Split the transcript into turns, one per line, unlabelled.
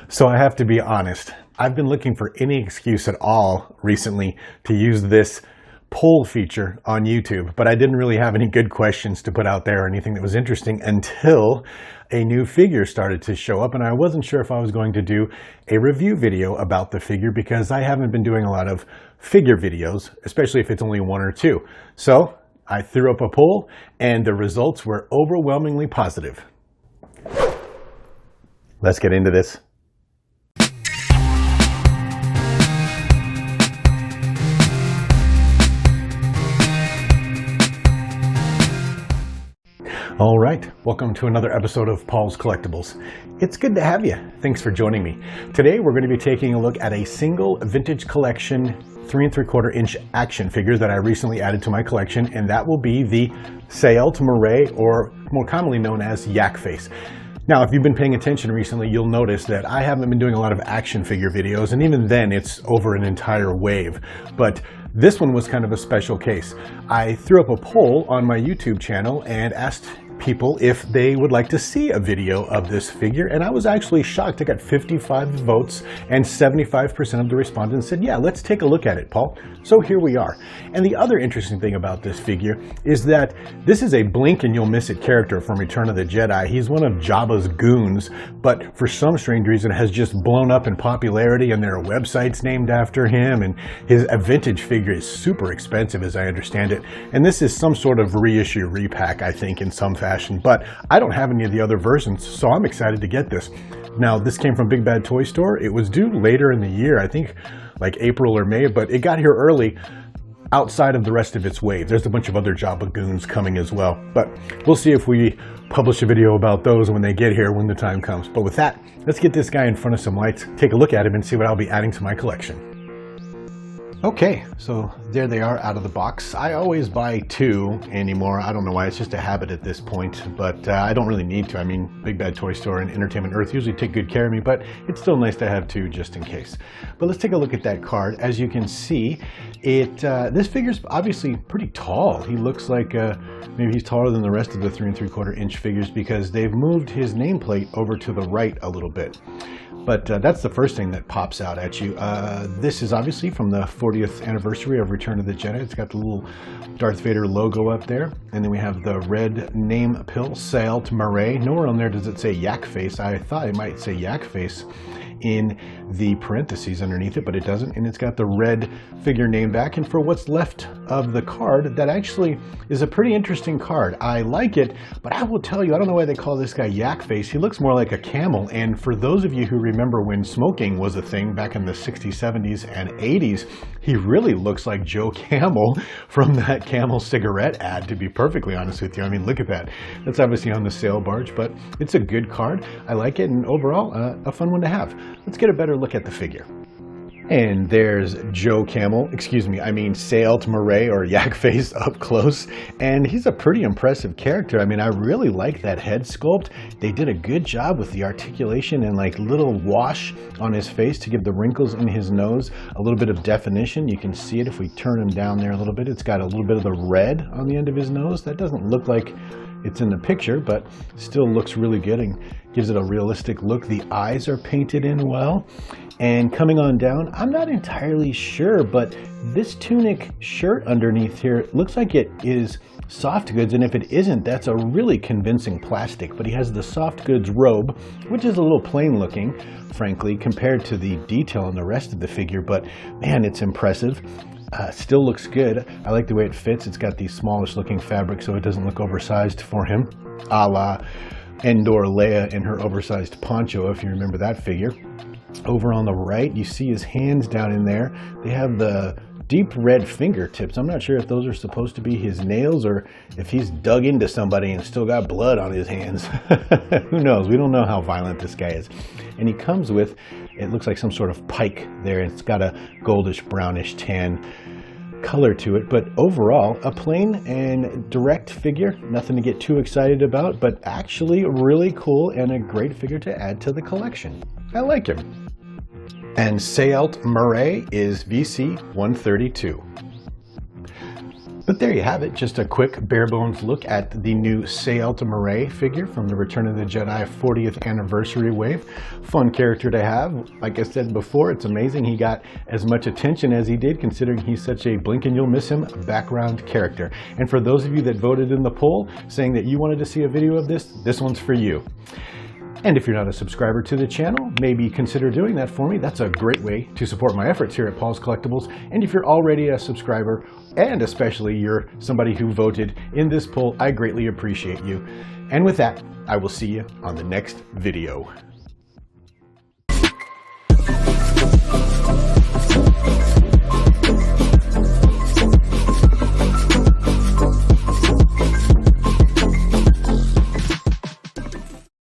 So I have to be honest, I've been looking for any excuse at all recently to use this poll feature on YouTube, but I didn't really have any good questions to put out there or anything that was interesting until a new figure started to show up, and I wasn't sure if I was going to do a review video about the figure because I haven't been doing a lot of figure videos, especially if it's only one or two. So I threw up a poll and the results were overwhelmingly positive. Let's get into this. All right, welcome to another episode of Paul's Collectibles. It's good to have you. Thanks for joining me. Today we're going to be taking a look at a single vintage collection 3 3/4 inch action figure that I recently added to my collection, and that will be the Saelt-Marae, or more commonly known as Yak Face. Now, if you've been paying attention recently, you'll notice that I haven't been doing a lot of action figure videos, and even then it's over an entire wave. But this one was kind of a special case. I threw up a poll on my YouTube channel and asked people if they would like to see a video of this figure, and I was actually shocked. I got 55 votes and 75% of the respondents said, yeah, let's take a look at it, Paul. So here we are. And the other interesting thing about this figure is that this is a blink and you'll miss it character from Return of the Jedi. He's one of Jabba's goons, but for some strange reason has just blown up in popularity, and there are websites named after him, and his vintage figure is super expensive as I understand it. And this is some sort of reissue repack, I think, in some fashion, but I don't have any of the other versions, so I'm excited to get this. Now, this came from Big Bad Toy Store. It was due later in the year, I think like April or May, but it got here early outside of the rest of its wave. There's a bunch of other Jabba goons coming as well, but we'll see if we publish a video about those when they get here, when the time comes. But with that, let's get this guy in front of some lights, take a look at him, and see what I'll be adding to my collection. Okay, so there they are out of the box. I always buy two anymore. I don't know why, it's just a habit at this point, but I don't really need to. I mean, Big Bad Toy Store and Entertainment Earth usually take good care of me, but it's still nice to have two just in case. But let's take a look at that card. As you can see, this figure's obviously pretty tall. He looks like maybe he's taller than the rest of the 3 3/4 inch figures because they've moved his nameplate over to the right a little bit. But that's the first thing that pops out at you. This is obviously from the 40th anniversary of Return of the Jedi. It's got the little Darth Vader logo up there. And then we have the red name pill, Saelt-Marae. Nowhere on there does it say Yak Face. I thought it might say Yak Face in the parentheses underneath it, but it doesn't. And it's got the red figure name back. And for what's left of the card, that actually is a pretty interesting card. I like it, but I will tell you, I don't know why they call this guy Yak Face. He looks more like a camel. And for those of you who remember when smoking was a thing back in the 60s, 70s, and 80s, he really looks like Joe Camel from that Camel cigarette ad, to be perfectly honest with you. I mean, look at that. That's obviously on the sale barge, but it's a good card. I like it, and overall, a fun one to have. Let's get a better look at the figure. And there's Joe Camel, I mean Saelt-Marae, or Yak Face, up close. And he's a pretty impressive character. I mean, I really like that head sculpt. They did a good job with the articulation and like little wash on his face to give the wrinkles in his nose a little bit of definition. You can see it if we turn him down there a little bit. It's got a little bit of the red on the end of his nose. That doesn't look like it's in the picture, but still looks really good and gives it a realistic look. The eyes are painted in well. And coming on down, I'm not entirely sure, but this tunic shirt underneath here looks like it is soft goods, and if it isn't, that's a really convincing plastic. But he has the soft goods robe, which is a little plain looking, frankly, compared to the detail on the rest of the figure, but man, it's impressive. Still looks good. I like the way it fits. It's got the smallish looking fabric so it doesn't look oversized for him, a la Endor Leia in her oversized poncho, if you remember that figure. Over on the right, you see his hands down in there. They have the deep red fingertips. I'm not sure if those are supposed to be his nails or if he's dug into somebody and still got blood on his hands. Who knows? We don't know how violent this guy is. And he comes with, it looks like some sort of pike there. It's got a goldish brownish tan color to it, but overall a plain and direct figure, nothing to get too excited about, but actually really cool and a great figure to add to the collection. I like him. And Saelt-Marae is VC132. But there you have it, just a quick bare bones look at the new Saelt-Marae figure from the Return of the Jedi 40th anniversary wave. Fun character to have. Like I said before, it's amazing he got as much attention as he did, considering he's such a blink and you'll miss him background character. And for those of you that voted in the poll saying that you wanted to see a video of this one's for you. And if you're not a subscriber to the channel, maybe consider doing that for me. That's a great way to support my efforts here at Paul's Collectibles. And if you're already a subscriber, and especially you're somebody who voted in this poll, I greatly appreciate you. And with that, I will see you on the next video.